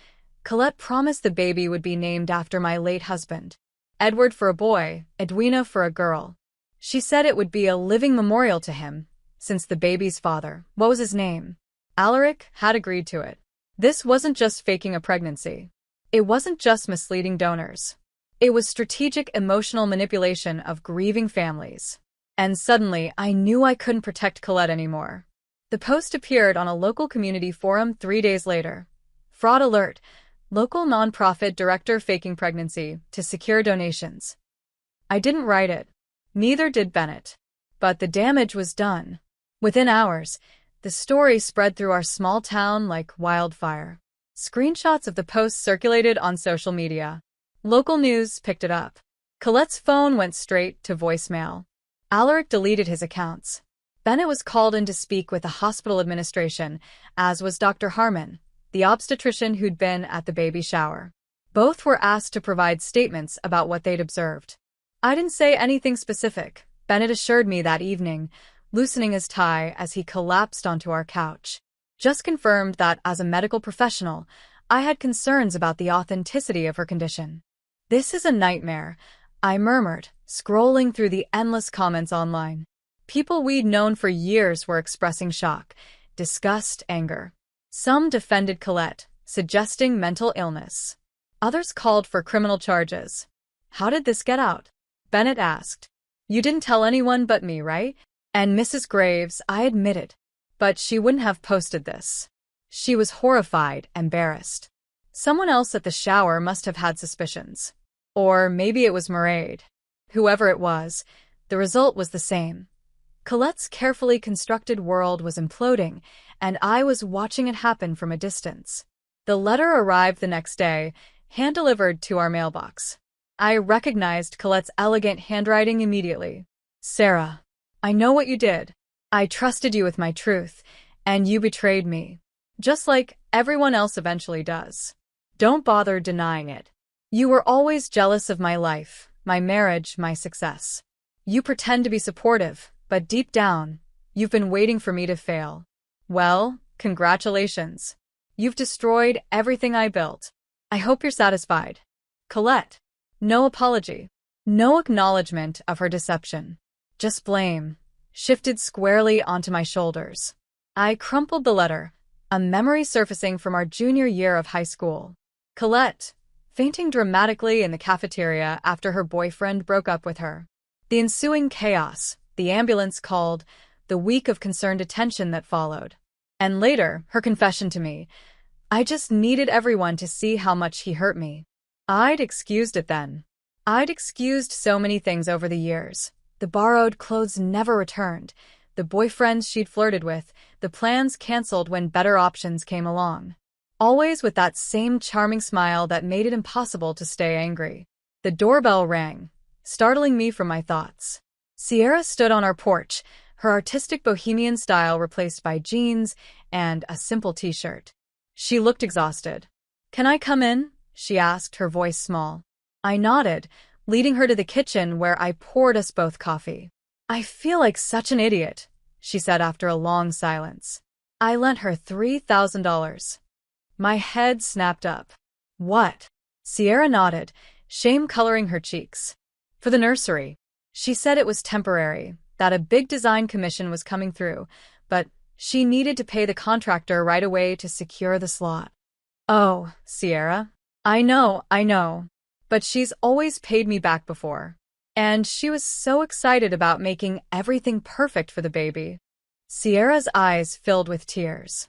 Colette promised the baby would be named after my late husband. Edward for a boy, Edwina for a girl. She said it would be a living memorial to him, since the baby's father, what was his name? Alaric, had agreed to it. This wasn't just faking a pregnancy. It wasn't just misleading donors. It was strategic emotional manipulation of grieving families. And suddenly, I knew I couldn't protect Colette anymore. The post appeared on a local community forum 3 days later. Fraud alert. Local nonprofit director faking pregnancy to secure donations. I didn't write it. Neither did Bennett. But the damage was done. Within hours, the story spread through our small town like wildfire. Screenshots of the post circulated on social media. Local news picked it up. Colette's phone went straight to voicemail. Alaric deleted his accounts. Bennett was called in to speak with the hospital administration, as was Dr. Harmon, the obstetrician who'd been at the baby shower. Both were asked to provide statements about what they'd observed. I didn't say anything specific, Bennett assured me that evening, loosening his tie as he collapsed onto our couch. Just confirmed that as a medical professional, I had concerns about the authenticity of her condition. "This is a nightmare," I murmured, scrolling through the endless comments online. People we'd known for years were expressing shock, disgust, anger. Some defended Colette, suggesting mental illness. Others called for criminal charges. "How did this get out?" Bennett asked. "You didn't tell anyone but me, right?" "And Mrs. Graves," I admitted. But she wouldn't have posted this. She was horrified, embarrassed. Someone else at the shower must have had suspicions. Or maybe it was Mairead. Whoever it was, the result was the same. Colette's carefully constructed world was imploding, and I was watching it happen from a distance. The letter arrived the next day, hand-delivered to our mailbox. I recognized Colette's elegant handwriting immediately. "Sarah, I know what you did. I trusted you with my truth, and you betrayed me. Just like everyone else eventually does. Don't bother denying it. You were always jealous of my life, my marriage, my success. You pretend to be supportive, but deep down, you've been waiting for me to fail. Well, congratulations. You've destroyed everything I built. I hope you're satisfied. Colette." No apology. No acknowledgement of her deception. Just blame, shifted squarely onto my shoulders. I crumpled the letter, a memory surfacing from our junior year of high school. Colette, fainting dramatically in the cafeteria after her boyfriend broke up with her. The ensuing chaos, the ambulance called, the week of concerned attention that followed. And later, her confession to me. I just needed everyone to see how much he hurt me. I'd excused it then. I'd excused so many things over the years. The borrowed clothes never returned, the boyfriends she'd flirted with, the plans canceled when better options came along. Always with that same charming smile that made it impossible to stay angry. The doorbell rang, startling me from my thoughts. Sierra stood on our porch, her artistic bohemian style replaced by jeans and a simple t-shirt. She looked exhausted. "Can I come in?" she asked, her voice small. I nodded, leading her to the kitchen where I poured us both coffee. "I feel like such an idiot," she said after a long silence. "I lent her $3,000. My head snapped up. "What?" Sierra nodded, shame coloring her cheeks. For the nursery. She said it was temporary, that a big design commission was coming through, but she needed to pay the contractor right away to secure the slot. Oh, Sierra. I know. But she's always paid me back before. And she was so excited about making everything perfect for the baby. Sierra's eyes filled with tears.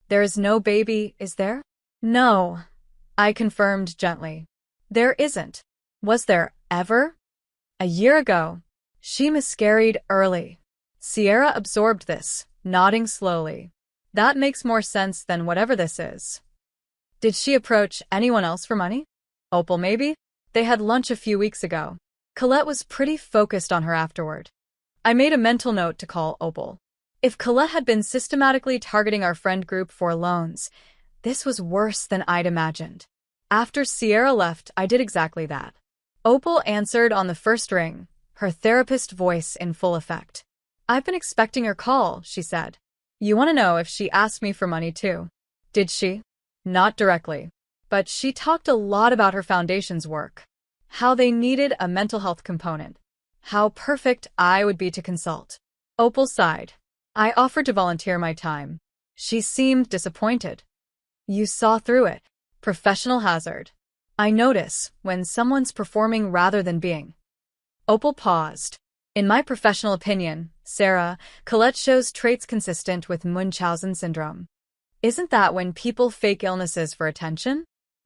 There is no baby, is there? No, I confirmed gently. There isn't. Was there ever? A year ago. She miscarried early. Sierra absorbed this, nodding slowly. That makes more sense than whatever this is. Did she approach anyone else for money? Opal, maybe? They had lunch a few weeks ago. Colette was pretty focused on her afterward. I made a mental note to call Opal. If Colette had been systematically targeting our friend group for loans, this was worse than I'd imagined. After Sierra left, I did exactly that. Opal answered on the first ring, her therapist voice in full effect. I've been expecting your call, she said. You want to know if she asked me for money too? Did she? Not directly. But she talked a lot about her foundation's work. How they needed a mental health component. How perfect I would be to consult. Opal sighed. I offered to volunteer my time. She seemed disappointed. You saw through it. Professional hazard. I notice when someone's performing rather than being. Opal paused. In my professional opinion, Sarah, Colette shows traits consistent with Munchausen syndrome. Isn't that when people fake illnesses for attention?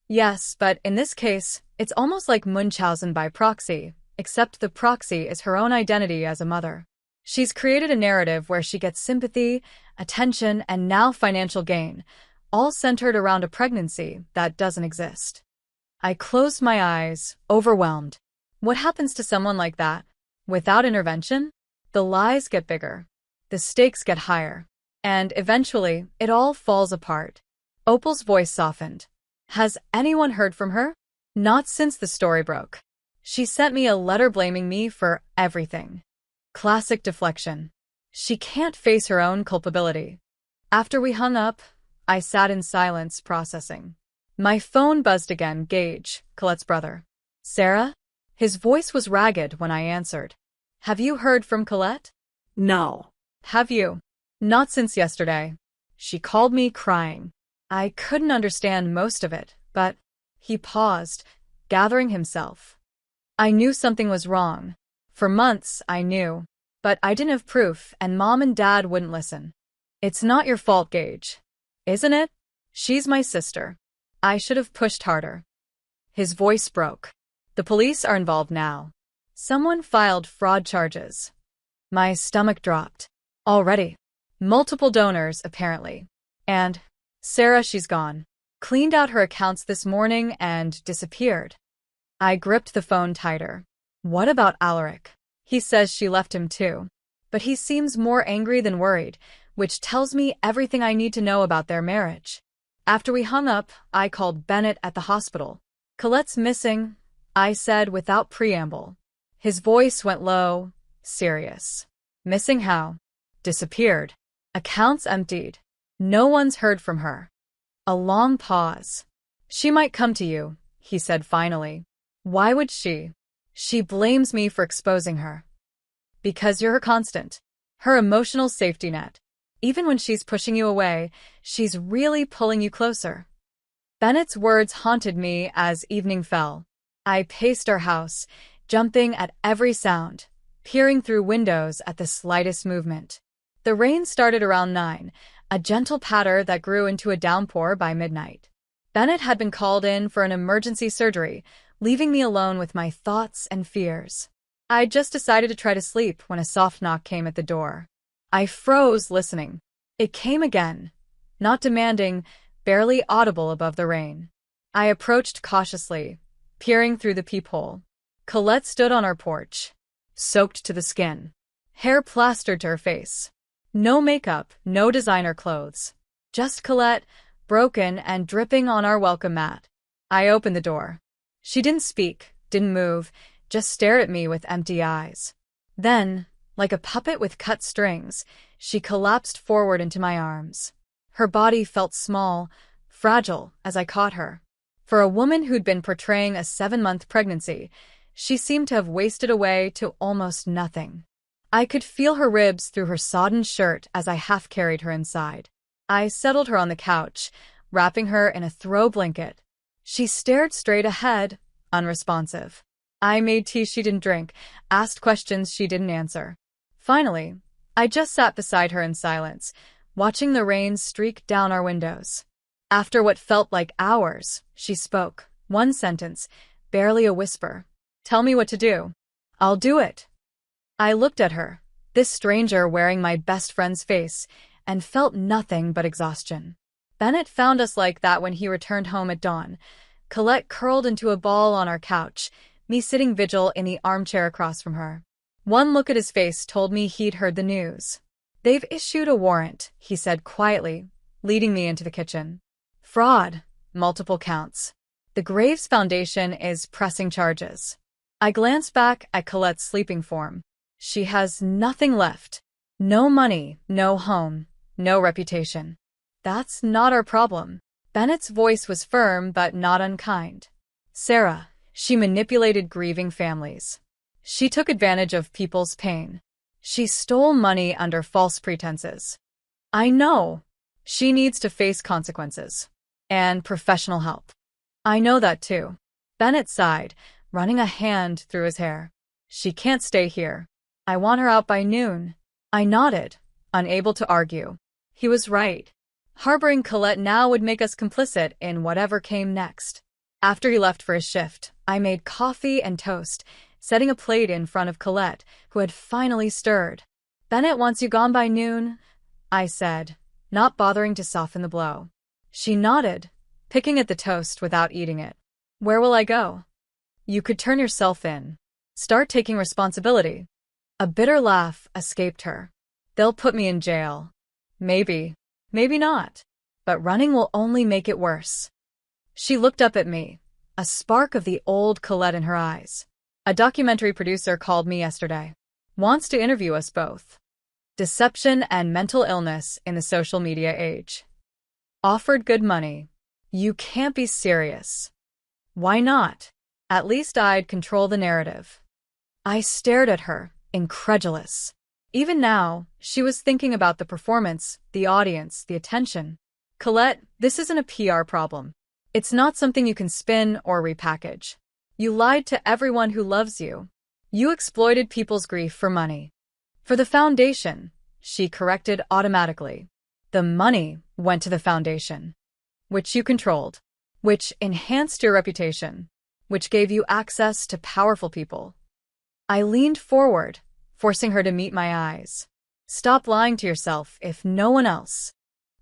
Yes, but in this case, it's almost like Munchausen by proxy, except the proxy is her own identity as a mother. She's created a narrative where she gets sympathy, attention, and now financial gain, all centered around a pregnancy that doesn't exist. I closed my eyes, overwhelmed. What happens to someone like that? Without intervention? The lies get bigger. The stakes get higher. And eventually, it all falls apart. Opal's voice softened. Has anyone heard from her? Not since the story broke. She sent me a letter blaming me for everything. Classic deflection. She can't face her own culpability. After we hung up, I sat in silence, processing. My phone buzzed again. Gage, Colette's brother. Sarah? His voice was ragged when I answered. Have you heard from Colette? No. Have you? Not since yesterday. She called me crying. I couldn't understand most of it, but he paused, gathering himself. I knew something was wrong. For months, I knew. But I didn't have proof, and Mom and Dad wouldn't listen. It's not your fault, Gage. Isn't it? She's my sister. I should have pushed harder. His voice broke. The police are involved now. Someone filed fraud charges. My stomach dropped. Already. Multiple donors, apparently. And Sarah, she's gone. Cleaned out her accounts this morning and disappeared. I gripped the phone tighter. What about Alaric? He says she left him too. But he seems more angry than worried, which tells me everything I need to know about their marriage. After we hung up, I called Bennett at the hospital. Colette's missing, I said without preamble. His voice went low, serious. Missing how? Disappeared. Accounts emptied. No one's heard from her. A long pause. She might come to you, he said finally. Why would she? She blames me for exposing her. Because you're her constant. Her emotional safety net. Even when she's pushing you away, she's really pulling you closer. Bennett's words haunted me as evening fell. I paced our house, jumping at every sound, peering through windows at the slightest movement. The rain started around 9, a gentle patter that grew into a downpour by midnight. Bennett had been called in for an emergency surgery, leaving me alone with my thoughts and fears. I'd just decided to try to sleep when a soft knock came at the door. I froze, listening. It came again, not demanding, barely audible above the rain. I approached cautiously, peering through the peephole. Colette stood on our porch, soaked to the skin, hair plastered to her face. No makeup, no designer clothes. Just Colette, broken and dripping on our welcome mat. I opened the door. She didn't speak, didn't move, just stared at me with empty eyes. Then, like a puppet with cut strings, she collapsed forward into my arms. Her body felt small, fragile as I caught her. For a woman who'd been portraying a 7-month pregnancy, she seemed to have wasted away to almost nothing. I could feel her ribs through her sodden shirt as I half-carried her inside. I settled her on the couch, wrapping her in a throw blanket. She stared straight ahead, unresponsive. I made tea she didn't drink, asked questions she didn't answer. Finally, I just sat beside her in silence, watching the rain streak down our windows. After what felt like hours, she spoke. One sentence, barely a whisper. "Tell me what to do." "I'll do it." I looked at her, this stranger wearing my best friend's face, and felt nothing but exhaustion. Bennett found us like that when he returned home at dawn. Colette curled into a ball on our couch, me sitting vigil in the armchair across from her. One look at his face told me he'd heard the news. "They've issued a warrant," he said quietly, leading me into the kitchen. "Fraud, multiple counts. The Graves Foundation is pressing charges." I glanced back at Colette's sleeping form. She has nothing left. No money, no home, no reputation. "That's not our problem." Bennett's voice was firm but not unkind. "Sarah, she manipulated grieving families. She took advantage of people's pain. She stole money under false pretenses. I know. She needs to face consequences. And professional help. I know that too." Bennett sighed, running a hand through his hair. "She can't stay here. I want her out by noon." I nodded, unable to argue. He was right. Harboring Colette now would make us complicit in whatever came next. After he left for his shift, I made coffee and toast, setting a plate in front of Colette, who had finally stirred. "Bennett wants you gone by noon," I said, not bothering to soften the blow. She nodded, picking at the toast without eating it. "Where will I go?" "You could turn yourself in. Start taking responsibility." A bitter laugh escaped her. "They'll put me in jail." "Maybe. Maybe not. But running will only make it worse." She looked up at me, a spark of the old Colette in her eyes. "A documentary producer called me yesterday. Wants to interview us both. Deception and mental illness in the social media age. Offered good money. You can't be serious." "Why not? At least I'd control the narrative." I stared at her, incredulous. Even now, she was thinking about the performance, the audience, the attention. "Colette, this isn't a PR problem. It's not something you can spin or repackage. You lied to everyone who loves you. You exploited people's grief for money. For the foundation," she corrected automatically. "The money went to the foundation, which you controlled, which enhanced your reputation, which gave you access to powerful people." I leaned forward, forcing her to meet my eyes. "Stop lying to yourself if no one else."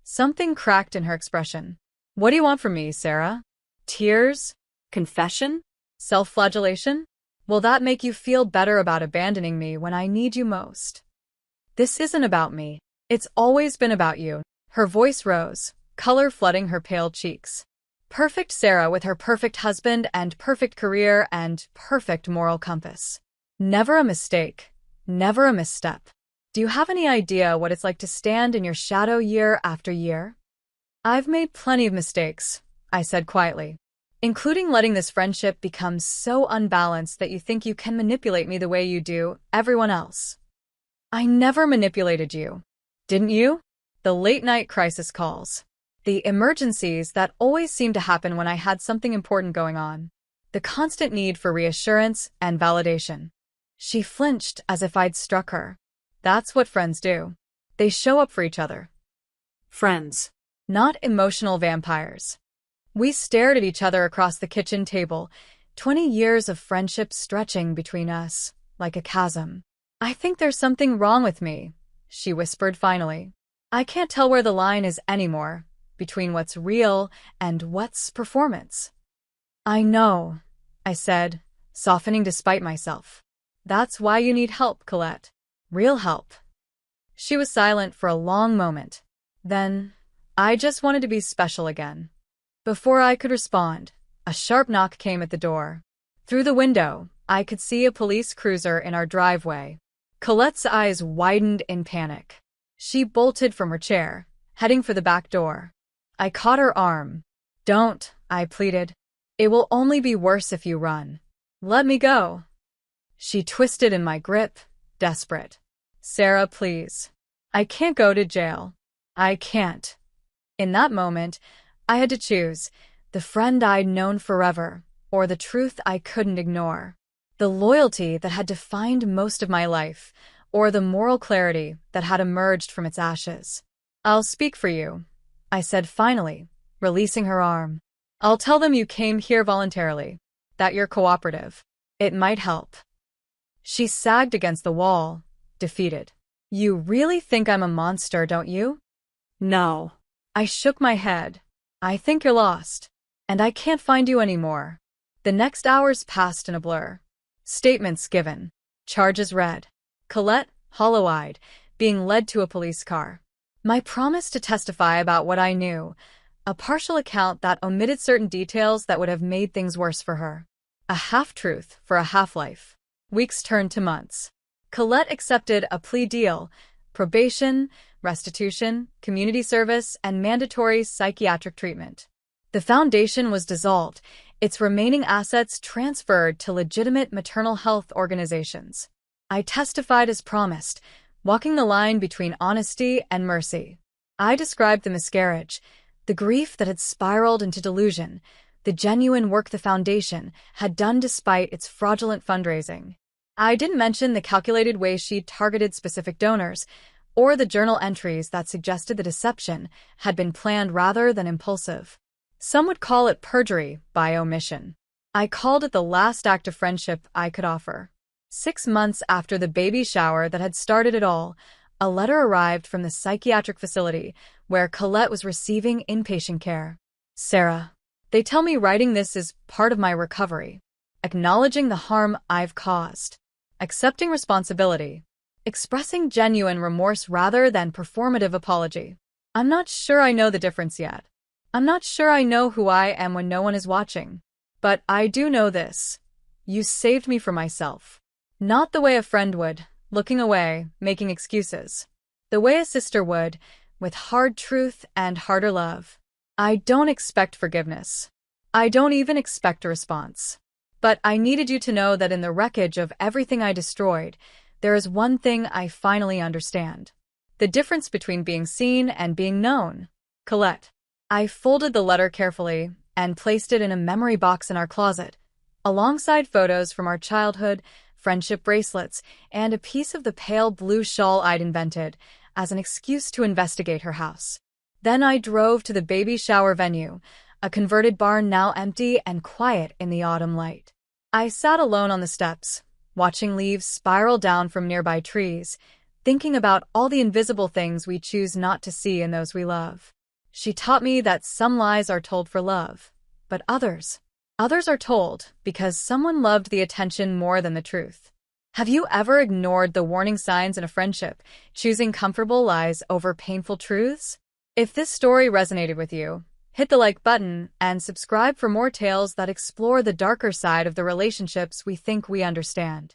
Something cracked in her expression. "What do you want from me, Sarah? Tears? Confession? Self-flagellation? Will that make you feel better about abandoning me when I need you most?" "This isn't about me. It's always been about you." Her voice rose, color flooding her pale cheeks. Perfect Sarah with her perfect husband and perfect career and perfect moral compass. Never a mistake. Never a misstep. Do you have any idea what it's like to stand in your shadow year after year? "I've made plenty of mistakes," I said quietly, "including letting this friendship become so unbalanced that you think you can manipulate me the way you do everyone else." "I never manipulated you. Didn't you?" The late-night crisis calls. The emergencies that always seemed to happen when I had something important going on. The constant need for reassurance and validation. She flinched as if I'd struck her. "That's what friends do. They show up for each other." Friends. Not emotional vampires. We stared at each other across the kitchen table, 20 years of friendship stretching between us, like a chasm. "I think there's something wrong with me," she whispered finally. "I can't tell where the line is anymore, between what's real and what's performance." "I know," I said, softening despite myself. "That's why you need help, Colette. Real help." She was silent for a long moment. Then, "I just wanted to be special again." Before I could respond, a sharp knock came at the door. Through the window, I could see a police cruiser in our driveway. Colette's eyes widened in panic. She bolted from her chair, heading for the back door. I caught her arm. "Don't," I pleaded. It will only be worse if you run. Let me go. She twisted in my grip, desperate. Sarah, please. I can't go to jail. I can't. In that moment, I had to choose the friend I'd known forever or the truth I couldn't ignore. The loyalty that had defined most of my life, or the moral clarity that had emerged from its ashes. I'll speak for you, I said finally, releasing her arm. I'll tell them you came here voluntarily, that you're cooperative. It might help. She sagged against the wall, defeated. You really think I'm a monster, don't you? No. I shook my head. I think you're lost, and I can't find you anymore. The next hours passed in a blur. Statements given. Charges read. Colette, hollow-eyed, being led to a police car. My promise to testify about what I knew. A partial account that omitted certain details that would have made things worse for her. A half-truth for a half-life. Weeks turned to months. Colette accepted a plea deal, probation, restitution, community service, and mandatory psychiatric treatment. The foundation was dissolved, its remaining assets transferred to legitimate maternal health organizations. I testified as promised, walking the line between honesty and mercy. I described the miscarriage, the grief that had spiraled into delusion, the genuine work the foundation had done despite its fraudulent fundraising. I didn't mention the calculated way she'd targeted specific donors, or the journal entries that suggested the deception had been planned rather than impulsive. Some would call it perjury by omission. I called it the last act of friendship I could offer. 6 months after the baby shower that had started it all, a letter arrived from the psychiatric facility where Colette was receiving inpatient care. Sarah, they tell me writing this is part of my recovery, acknowledging the harm I've caused, accepting responsibility, expressing genuine remorse rather than performative apology. I'm not sure I know the difference yet. I'm not sure I know who I am when no one is watching. But I do know this. You saved me from myself. Not the way a friend would, looking away, making excuses. The way a sister would, with hard truth and harder love. I don't expect forgiveness. I don't even expect a response. But I needed you to know that in the wreckage of everything I destroyed, there is one thing I finally understand. The difference between being seen and being known. Colette. I folded the letter carefully and placed it in a memory box in our closet, alongside photos from our childhood, friendship bracelets, and a piece of the pale blue shawl I'd invented as an excuse to investigate her house. Then I drove to the baby shower venue, a converted barn now empty and quiet in the autumn light. I sat alone on the steps, watching leaves spiral down from nearby trees, thinking about all the invisible things we choose not to see in those we love. She taught me that some lies are told for love, but others are told because someone loved the attention more than the truth. Have you ever ignored the warning signs in a friendship, choosing comfortable lies over painful truths? If this story resonated with you, hit the like button and subscribe for more tales that explore the darker side of the relationships we think we understand.